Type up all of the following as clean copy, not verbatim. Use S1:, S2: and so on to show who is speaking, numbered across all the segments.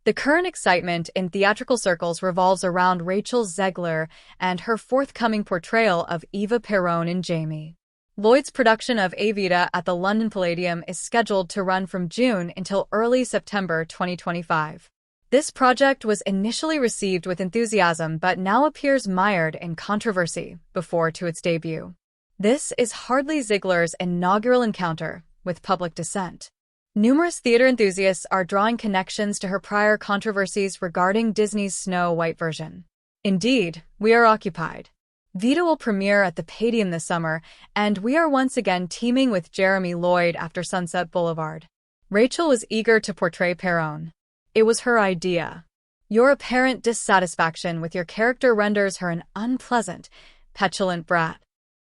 S1: The current excitement in theatrical circles revolves around Rachel Zegler and her forthcoming portrayal of Eva Perón in Jamie Lloyd's production of Evita at the London Palladium is scheduled to run from June until early September 2025. This project was initially received with enthusiasm but now appears mired in controversy before to its debut. This is hardly Zegler's inaugural encounter with public dissent. Numerous theater enthusiasts are drawing connections to her prior controversies regarding Disney's Snow White version. Indeed, we are occupied. Evita will premiere at the Palladium this summer, and we are once again teaming with Jamie Lloyd after Sunset Boulevard. Rachel was eager to portray Perón. It was her idea. Your apparent dissatisfaction with your character renders her an unpleasant, petulant brat.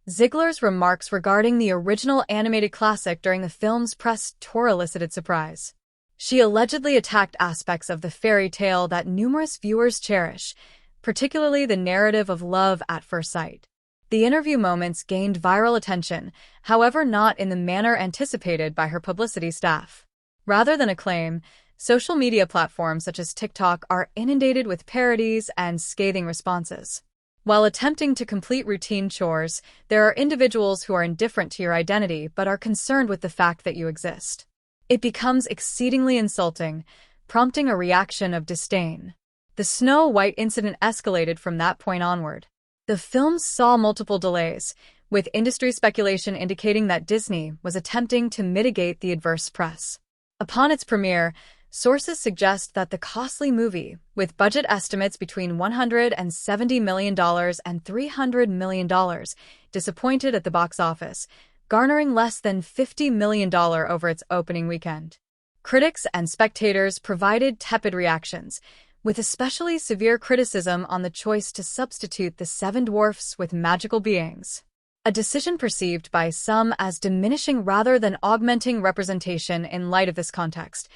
S1: Zegler's remarks regarding the original animated classic during the film's press tour elicited surprise. She allegedly attacked aspects of the fairy tale that numerous viewers cherish, particularly the narrative of love at first sight. The interview moments gained viral attention, however not in the manner anticipated by her publicity staff. Rather than acclaim, social media platforms such as TikTok are inundated with parodies and scathing responses. While attempting to complete routine chores, there are individuals who are indifferent to your identity but are concerned with the fact that you exist. It becomes exceedingly insulting, prompting a reaction of disdain. The Snow White incident escalated from that point onward. The film saw multiple delays, with industry speculation indicating that Disney was attempting to mitigate the adverse press. Upon its premiere, sources suggest that the costly movie, with budget estimates between $170 million and $300 million, disappointed at the box office, garnering less than $50 million over its opening weekend. Critics and spectators provided tepid reactions, with especially severe criticism on the choice to substitute the seven dwarfs with magical beings. A decision perceived by some as diminishing rather than augmenting representation in light of this context.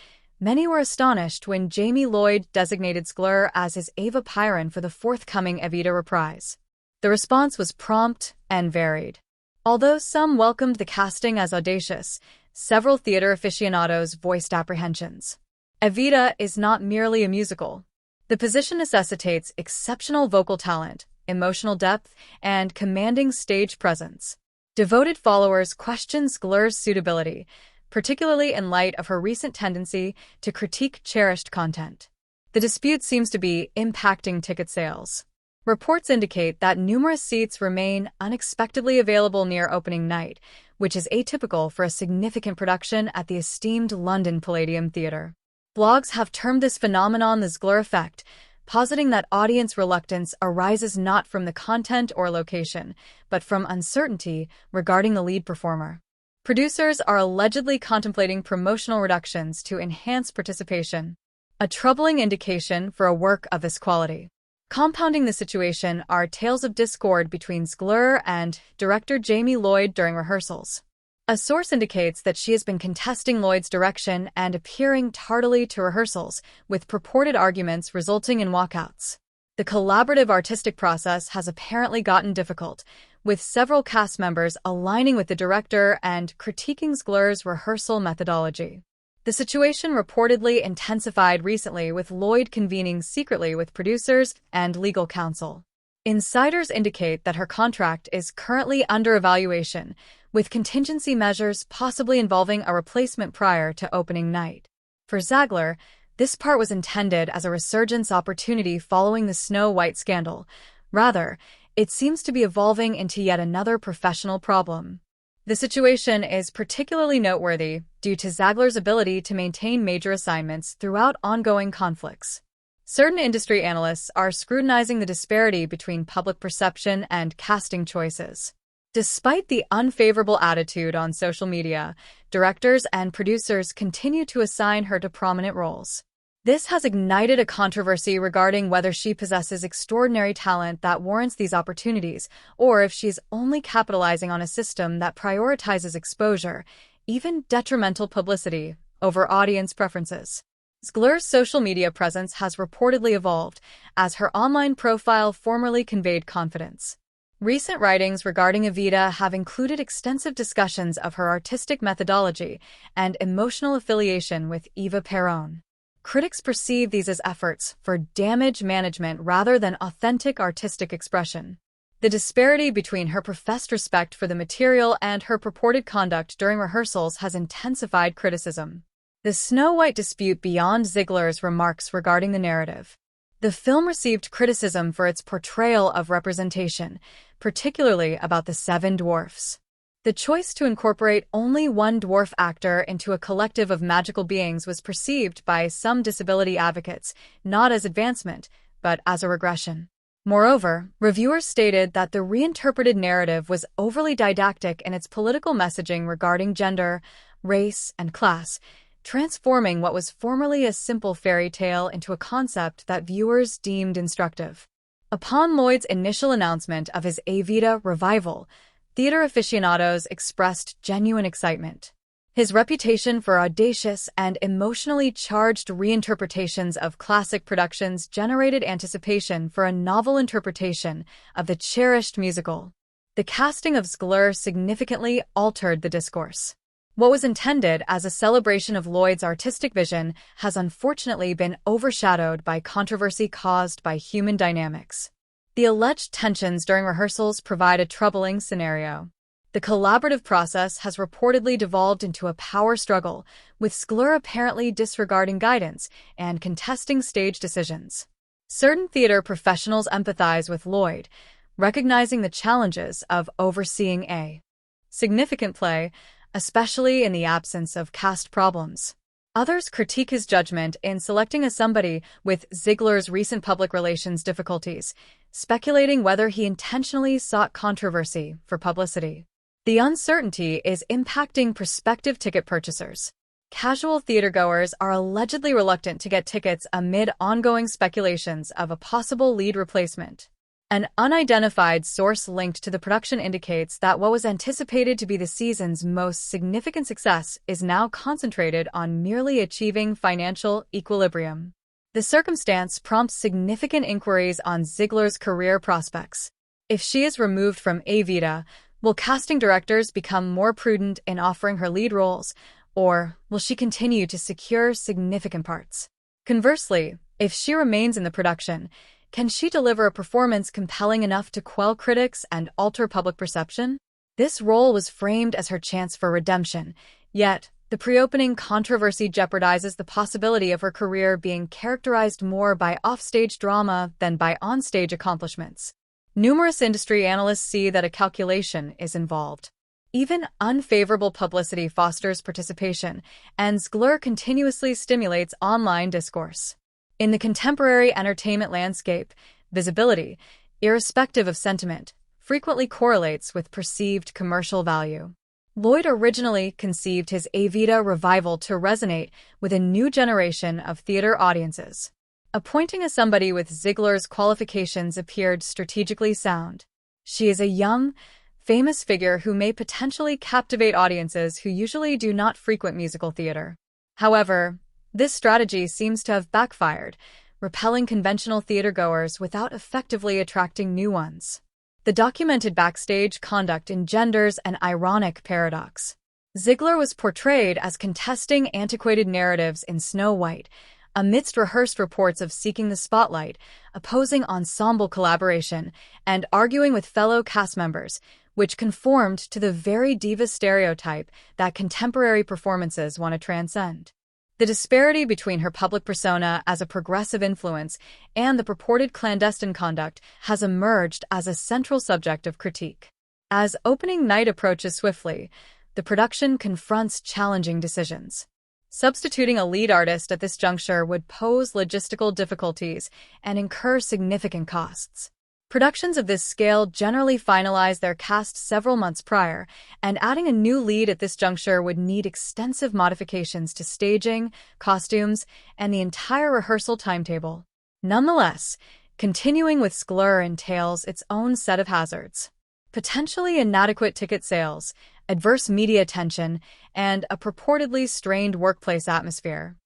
S1: Many were astonished when Jamie Lloyd designated Zegler as his Eva Perón for the forthcoming Evita reprise. The response was prompt and varied. Although some welcomed the casting as audacious, several theater aficionados voiced apprehensions. Evita is not merely a musical. The position necessitates exceptional vocal talent, emotional depth, and commanding stage presence. Devoted followers question Zegler's suitability, particularly in light of her recent tendency to critique cherished content. The dispute seems to be impacting ticket sales. Reports indicate that numerous seats remain unexpectedly available near opening night, which is atypical for a significant production at the esteemed London Palladium Theatre. Blogs have termed this phenomenon the Zegler effect, positing that audience reluctance arises not from the content or location, but from uncertainty regarding the lead performer. Producers are allegedly contemplating promotional reductions to enhance participation, a troubling indication for a work of this quality. Compounding the situation are tales of discord between Zegler and director Jamie Lloyd during rehearsals. A source indicates that she has been contesting Lloyd's direction and appearing tardily to rehearsals, with purported arguments resulting in walkouts. The collaborative artistic process has apparently gotten difficult, with several cast members aligning with the director and critiquing Zegler's rehearsal methodology. The situation reportedly intensified recently, with Lloyd convening secretly with producers and legal counsel. Insiders indicate that her contract is currently under evaluation, with contingency measures possibly involving a replacement prior to opening night. For Zegler, this part was intended as a resurgence opportunity following the Snow White scandal. Rather, it seems to be evolving into yet another professional problem. The situation is particularly noteworthy due to Zegler's ability to maintain major assignments throughout ongoing conflicts. Certain industry analysts are scrutinizing the disparity between public perception and casting choices. Despite the unfavorable attitude on social media, directors and producers continue to assign her to prominent roles. This has ignited a controversy regarding whether she possesses extraordinary talent that warrants these opportunities, or if she's only capitalizing on a system that prioritizes exposure, even detrimental publicity, over audience preferences. Zegler's social media presence has reportedly evolved, as her online profile formerly conveyed confidence. Recent writings regarding Evita have included extensive discussions of her artistic methodology and emotional affiliation with Eva Perón. Critics perceive these as efforts for damage management rather than authentic artistic expression. The disparity between her professed respect for the material and her purported conduct during rehearsals has intensified criticism. The Snow White dispute beyond Zegler's remarks regarding the narrative. The film received criticism for its portrayal of representation, particularly about the seven dwarfs. The choice to incorporate only one dwarf actor into a collective of magical beings was perceived by some disability advocates not as advancement, but as a regression. Moreover, reviewers stated that the reinterpreted narrative was overly didactic in its political messaging regarding gender, race, and class, transforming what was formerly a simple fairy tale into a concept that viewers deemed instructive. Upon Lloyd's initial announcement of his Evita revival, theater aficionados expressed genuine excitement. His reputation for audacious and emotionally charged reinterpretations of classic productions generated anticipation for a novel interpretation of the cherished musical. The casting of Zegler significantly altered the discourse. What was intended as a celebration of Lloyd's artistic vision has unfortunately been overshadowed by controversy caused by human dynamics. The alleged tensions during rehearsals provide a troubling scenario. The collaborative process has reportedly devolved into a power struggle, with Zegler apparently disregarding guidance and contesting stage decisions. Certain theater professionals empathize with Lloyd, recognizing the challenges of overseeing a significant play, especially in the absence of cast problems. Others critique his judgment in selecting somebody with Zegler's recent public relations difficulties, speculating whether he intentionally sought controversy for publicity. The uncertainty is impacting prospective ticket purchasers. Casual theatergoers are allegedly reluctant to get tickets amid ongoing speculations of a possible lead replacement. An unidentified source linked to the production indicates that what was anticipated to be the season's most significant success is now concentrated on merely achieving financial equilibrium. The circumstance prompts significant inquiries on Zegler's career prospects. If she is removed from Evita, will casting directors become more prudent in offering her lead roles, or will she continue to secure significant parts? Conversely, if she remains in the production, can she deliver a performance compelling enough to quell critics and alter public perception? This role was framed as her chance for redemption, yet the pre-opening controversy jeopardizes the possibility of her career being characterized more by offstage drama than by onstage accomplishments. Numerous industry analysts see that a calculation is involved. Even unfavorable publicity fosters participation, and Zegler continuously stimulates online discourse. In the contemporary entertainment landscape, visibility, irrespective of sentiment, frequently correlates with perceived commercial value. Lloyd originally conceived his Evita revival to resonate with a new generation of theater audiences. Appointing somebody with Zegler's qualifications appeared strategically sound. She is a young, famous figure who may potentially captivate audiences who usually do not frequent musical theater. However, this strategy seems to have backfired, repelling conventional theatergoers without effectively attracting new ones. The documented backstage conduct engenders an ironic paradox. Zegler was portrayed as contesting antiquated narratives in Snow White, amidst rehearsed reports of seeking the spotlight, opposing ensemble collaboration, and arguing with fellow cast members, which conformed to the very diva stereotype that contemporary performances want to transcend. The disparity between her public persona as a progressive influence and the purported clandestine conduct has emerged as a central subject of critique. As opening night approaches swiftly, the production confronts challenging decisions. Substituting a lead artist at this juncture would pose logistical difficulties and incur significant costs. Productions of this scale generally finalize their cast several months prior, and adding a new lead at this juncture would need extensive modifications to staging, costumes, and the entire rehearsal timetable. Nonetheless, continuing with Zegler entails its own set of hazards. Potentially inadequate ticket sales, adverse media attention, and a purportedly strained workplace atmosphere.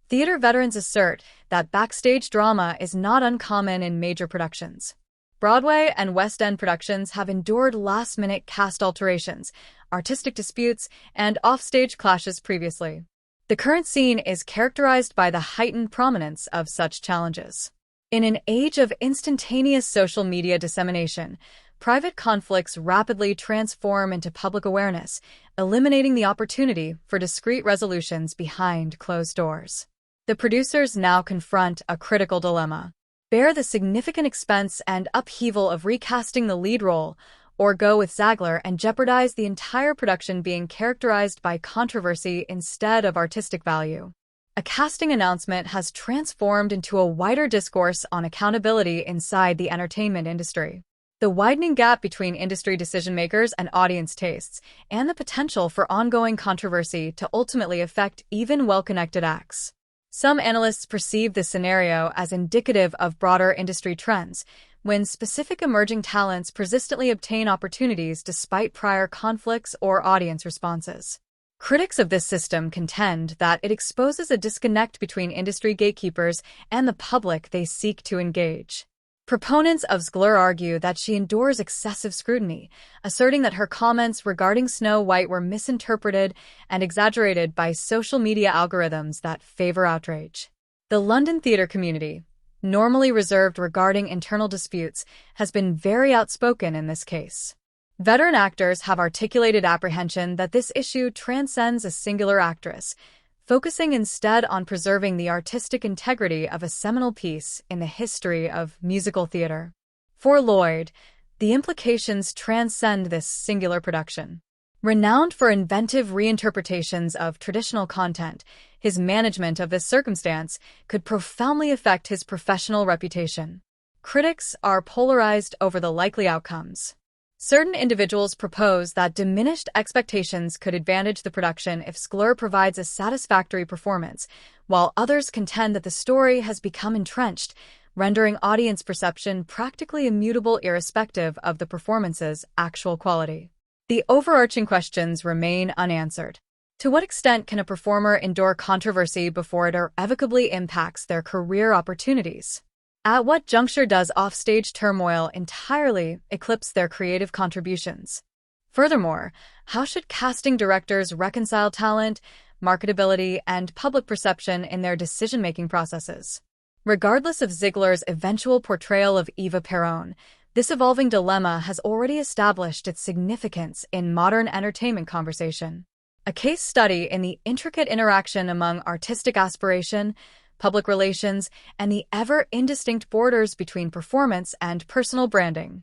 S1: Theater veterans assert that backstage drama is not uncommon in major productions. Broadway and West End productions have endured last-minute cast alterations, artistic disputes, and offstage clashes previously. The The current scene is characterized by the heightened prominence of such challenges. In an age of instantaneous social media dissemination, private conflicts rapidly transform into public awareness, eliminating the opportunity for discreet resolutions behind closed doors. The producers now confront a critical dilemma: bear the significant expense and upheaval of recasting the lead role, or go with Zegler and jeopardize the entire production being characterized by controversy instead of artistic value. A casting announcement has transformed into a wider discourse on accountability inside the entertainment industry. The widening gap between industry decision-makers and audience tastes, and the potential for ongoing controversy to ultimately affect even well-connected acts. Some analysts perceive this scenario as indicative of broader industry trends, when specific emerging talents persistently obtain opportunities despite prior conflicts or audience responses. Critics of this system contend that it exposes a disconnect between industry gatekeepers and the public they seek to engage. Proponents of Zegler argue that she endures excessive scrutiny, asserting that her comments regarding Snow White were misinterpreted and exaggerated by social media algorithms that favor outrage. The London theatre community, normally reserved regarding internal disputes, has been very outspoken in this case. Veteran actors have articulated apprehension that this issue transcends a singular actress, focusing instead on preserving the artistic integrity of a seminal piece in the history of musical theater. For Lloyd, the implications transcend this singular production. Renowned for inventive reinterpretations of traditional content, his management of this circumstance could profoundly affect his professional reputation. Critics are polarized over the likely outcomes. Certain individuals propose that diminished expectations could advantage the production if Zegler provides a satisfactory performance, while others contend that the story has become entrenched, rendering audience perception practically immutable irrespective of the performance's actual quality. The overarching questions remain unanswered. To what extent can a performer endure controversy before it irrevocably impacts their career opportunities? At what juncture does offstage turmoil entirely eclipse their creative contributions? Furthermore, how should casting directors reconcile talent, marketability, and public perception in their decision-making processes? Regardless of Zegler's eventual portrayal of Eva Perón, this evolving dilemma has already established its significance in modern entertainment conversation. A case study in the intricate interaction among artistic aspiration, public relations, and the ever-indistinct borders between performance and personal branding.